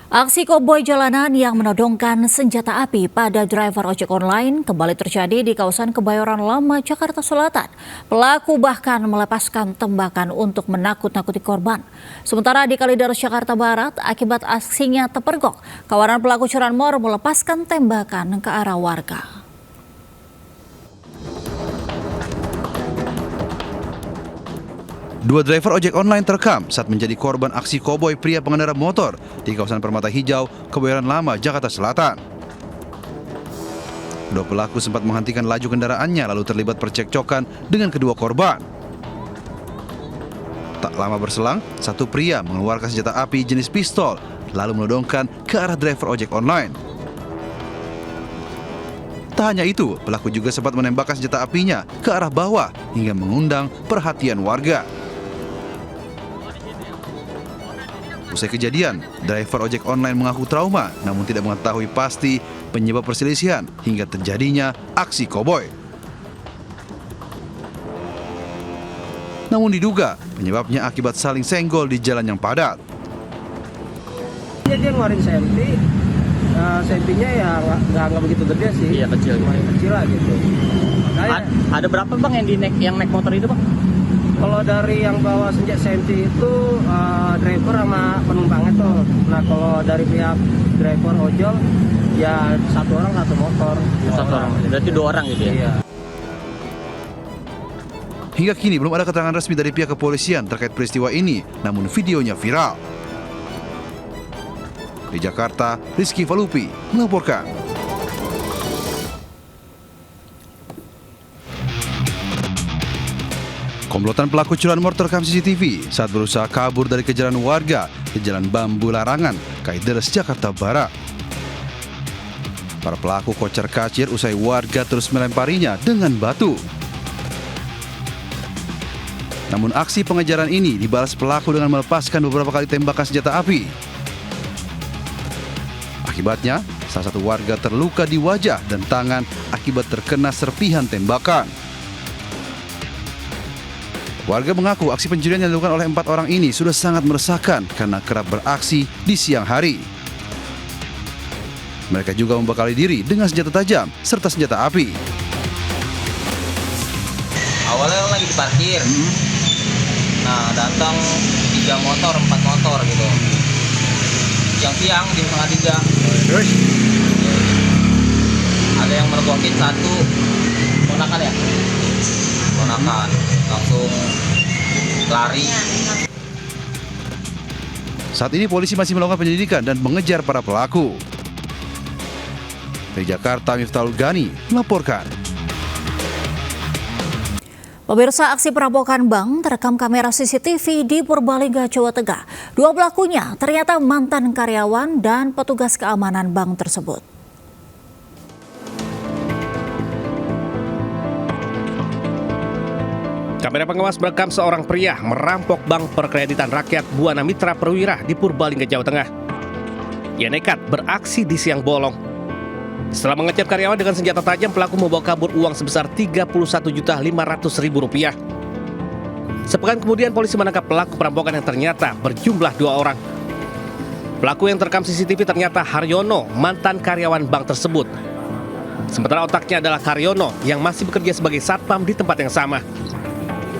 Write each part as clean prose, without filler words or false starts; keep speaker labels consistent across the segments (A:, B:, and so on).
A: Aksi koboi jalanan yang menodongkan senjata api pada driver ojek online kembali terjadi di kawasan Kebayoran Lama, Jakarta Selatan. Pelaku bahkan melepaskan tembakan untuk menakut-nakuti korban. Sementara di Kalideres, Jakarta Barat, akibat aksinya terpergok, kawanan pelaku curanmor melepaskan tembakan ke arah warga.
B: Dua driver ojek online terekam saat menjadi korban aksi koboi pria pengendara motor di kawasan Permata Hijau, Kebayoran Lama, Jakarta Selatan. Dua pelaku sempat menghentikan laju kendaraannya lalu terlibat percekcokan dengan kedua korban. Tak lama berselang, satu pria mengeluarkan senjata api jenis pistol lalu menodongkan ke arah driver ojek online. Tak hanya itu, pelaku juga sempat menembakkan senjata apinya ke arah bawah hingga mengundang perhatian warga. Usai kejadian, driver ojek online mengaku trauma namun tidak mengetahui pasti penyebab perselisihan hingga terjadinya aksi koboi. Namun diduga penyebabnya akibat saling senggol di jalan yang padat.
C: Dia ngeluarin sempi, sempinya ya nggak begitu gede sih.
D: Iya, kecil.
C: Lumayan kecil lah gitu. Makanya,
D: Ada berapa bang yang naik motor itu bang?
C: kalau dari yang bawa senjata sempi itu driver sama penumpangnya tuh. Nah kalau dari pihak driver ojol ya satu orang satu motor.
D: Satu orang. Berarti dua orang gitu ya?
C: Iya.
B: Hingga kini belum ada keterangan resmi dari pihak kepolisian terkait peristiwa ini, namun videonya viral. Di Jakarta, Rizky Falupi melaporkan. Komplotan pelaku curanmor terekam CCTV saat berusaha kabur dari kejaran warga di Jalan Bambu Larangan, Kalideres, Jakarta Barat. Para pelaku kocar-kacir usai warga terus melemparinya dengan batu. Namun aksi pengejaran ini dibalas pelaku dengan melepaskan beberapa kali tembakan senjata api. Akibatnya, salah satu warga terluka di wajah dan tangan akibat terkena serpihan tembakan. Warga mengaku aksi pencurian yang dilakukan oleh 4 orang ini sudah sangat meresahkan karena kerap beraksi di siang hari. Mereka juga membekali diri dengan senjata tajam serta senjata api.
E: Awalnya lagi di parkir. Nah, datang 3 motor, 4 motor gitu. Siang-siang di setengah 3.
D: Terus?
E: Ada yang mergokin satu. Ponakan ya? Ponakan. Langsung lari.
B: Saat ini polisi masih melakukan penyelidikan dan mengejar para pelaku. Dari Jakarta, Miftahul Gani melaporkan.
A: Pemirsa, aksi perampokan bank terekam kamera CCTV di Purbalingga, Jawa Tengah. Dua pelakunya ternyata mantan karyawan dan petugas keamanan bank tersebut.
F: Kamera pengawas merekam seorang pria merampok bank perkreditan rakyat Buana Mitra Perwira di Purbalingga, Jawa Tengah. Ia nekat beraksi di siang bolong. Setelah mengejar karyawan dengan senjata tajam, pelaku membawa kabur uang sebesar Rp31.500.000. Sepekan kemudian polisi menangkap pelaku perampokan yang ternyata berjumlah 2 orang. Pelaku yang terekam CCTV ternyata Haryono, mantan karyawan bank tersebut. Sementara otaknya adalah Haryono yang masih bekerja sebagai satpam di tempat yang sama.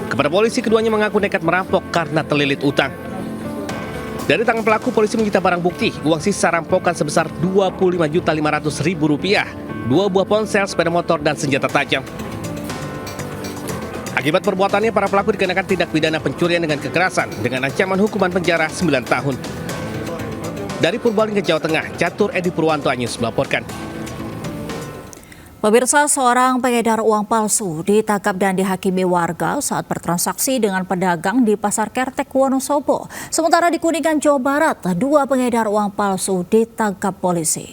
F: Kepada polisi, keduanya mengaku nekat merampok karena terlilit utang. Dari tangan pelaku, polisi menyita barang bukti, uang sisa rampokan sebesar Rp25.500.000, 2 buah ponsel, sepeda motor, dan senjata tajam. Akibat perbuatannya, para pelaku dikenakan tindak pidana pencurian dengan kekerasan dengan ancaman hukuman penjara 9 tahun. Dari Purbalingga, Jawa Tengah, Catur Edi Purwanto Anyus melaporkan.
A: Pemirsa, seorang pengedar uang palsu ditangkap dan dihakimi warga saat bertransaksi dengan pedagang di Pasar Kertek, Wonosobo. Sementara di Kuningan, Jawa Barat, 2 pengedar uang palsu ditangkap polisi.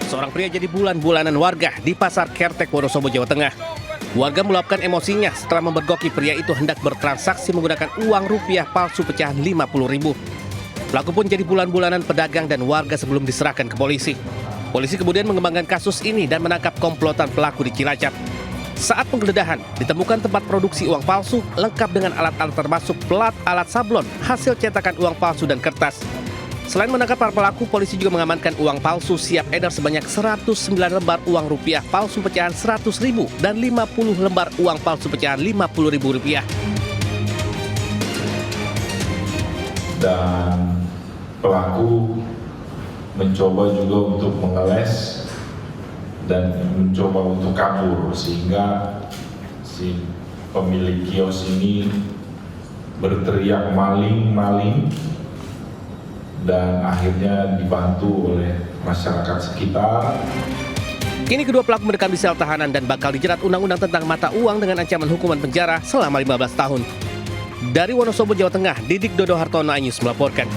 F: Seorang pria jadi bulan-bulanan warga di Pasar Kertek, Wonosobo, Jawa Tengah. Warga meluapkan emosinya setelah memergoki pria itu hendak bertransaksi menggunakan uang rupiah palsu pecahan Rp50.000. Pelaku pun jadi bulan-bulanan pedagang dan warga sebelum diserahkan ke polisi. Polisi kemudian mengembangkan kasus ini dan menangkap komplotan pelaku di Cilacap. Saat penggeledahan, ditemukan tempat produksi uang palsu lengkap dengan alat-alat termasuk plat alat sablon, hasil cetakan uang palsu dan kertas. Selain menangkap para pelaku, polisi juga mengamankan uang palsu siap edar sebanyak 109 lembar uang rupiah palsu pecahan 100.000 dan 50 lembar uang palsu pecahan 50.000 rupiah.
G: Dan pelaku mencoba juga untuk mengeles dan mencoba untuk kabur, sehingga si pemilik kios ini berteriak maling, maling, dan akhirnya dibantu oleh masyarakat sekitar.
F: Kini kedua pelaku mendekam di sel tahanan dan bakal dijerat undang-undang tentang mata uang dengan ancaman hukuman penjara selama 15 tahun. Dari Wonosobo, Jawa Tengah, Didik Dodo Hartono, iNews melaporkan.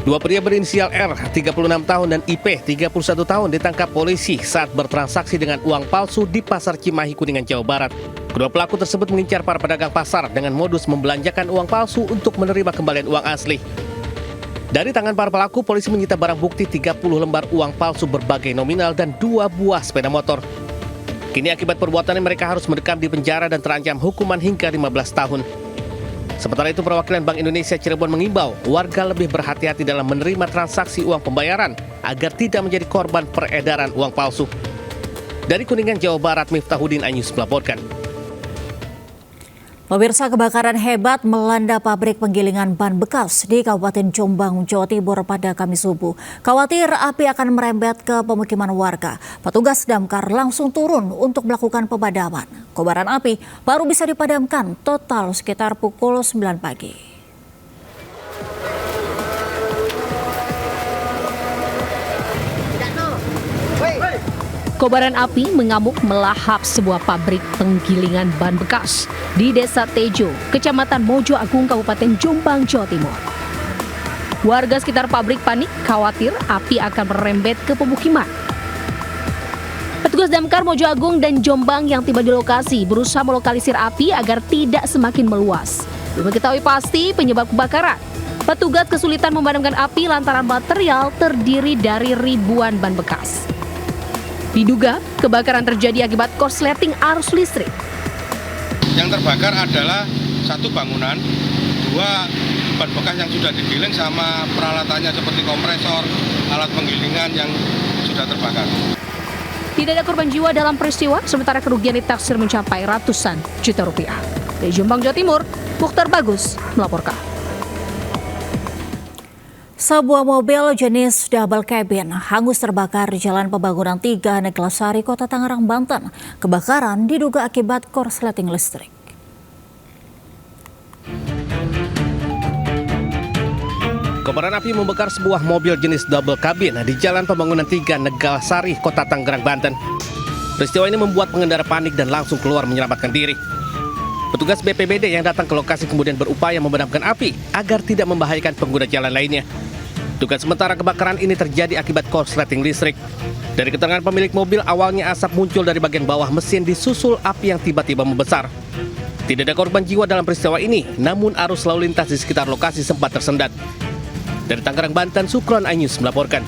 F: Dua pria berinisial R, 36 tahun, dan IP, 31 tahun ditangkap polisi saat bertransaksi dengan uang palsu di Pasar Cimahi, Kuningan, Jawa Barat. Kedua pelaku tersebut mengincar para pedagang pasar dengan modus membelanjakan uang palsu untuk menerima kembalian uang asli. Dari tangan para pelaku, polisi menyita barang bukti 30 lembar uang palsu berbagai nominal dan 2 buah sepeda motor. Kini akibat perbuatannya mereka harus mendekam di penjara dan terancam hukuman hingga 15 tahun. Sementara itu, perwakilan Bank Indonesia Cirebon mengimbau warga lebih berhati-hati dalam menerima transaksi uang pembayaran agar tidak menjadi korban peredaran uang palsu. Dari Kuningan, Jawa Barat, Miftahudin, iNews melaporkan.
A: Pemirsa, kebakaran hebat melanda pabrik penggilingan ban bekas di Kabupaten Jombang, Jawa Timur pada Kamis subuh. Khawatir api akan merembet ke pemukiman warga, petugas damkar langsung turun untuk melakukan pemadaman. Kobaran api baru bisa dipadamkan total sekitar pukul 9 pagi.
H: Kobaran api mengamuk melahap sebuah pabrik penggilingan ban bekas di Desa Tejo, Kecamatan Mojo Agung, Kabupaten Jombang, Jawa Timur. Warga sekitar pabrik panik, khawatir api akan merembet ke pemukiman. Petugas damkar Mojo Agung dan Jombang yang tiba di lokasi berusaha melokalisir api agar tidak semakin meluas. Belum diketahui pasti penyebab kebakaran. Petugas kesulitan memadamkan api lantaran material terdiri dari ribuan ban bekas. Diduga kebakaran terjadi akibat korsleting arus listrik.
I: Yang terbakar adalah satu bangunan, 2 ban bekas yang sudah digiling sama peralatannya seperti kompresor, alat penggilingan yang sudah terbakar.
H: Tidak ada korban jiwa dalam peristiwa, sementara kerugian ditaksir mencapai ratusan juta rupiah. Dari Jombang, Jawa Timur, Mukhtar Bagus melaporkan.
A: Sebuah mobil jenis double cabin hangus terbakar di Jalan Pembangunan 3, Neglasari, Kota Tangerang, Banten. Kebakaran diduga akibat korsleting listrik.
F: Kobaran api membakar sebuah mobil jenis double cabin di Jalan Pembangunan 3, Neglasari, Kota Tangerang, Banten. Peristiwa ini membuat pengendara panik dan langsung keluar menyelamatkan diri. Petugas BPBD yang datang ke lokasi kemudian berupaya memadamkan api agar tidak membahayakan pengguna jalan lainnya. Dugaan sementara kebakaran ini terjadi akibat korsleting listrik. Dari keterangan pemilik mobil, awalnya asap muncul dari bagian bawah mesin disusul api yang tiba-tiba membesar. Tidak ada korban jiwa dalam peristiwa ini, namun arus lalu lintas di sekitar lokasi sempat tersendat. Dari Tangerang, Banten, Sukron, iNews melaporkan.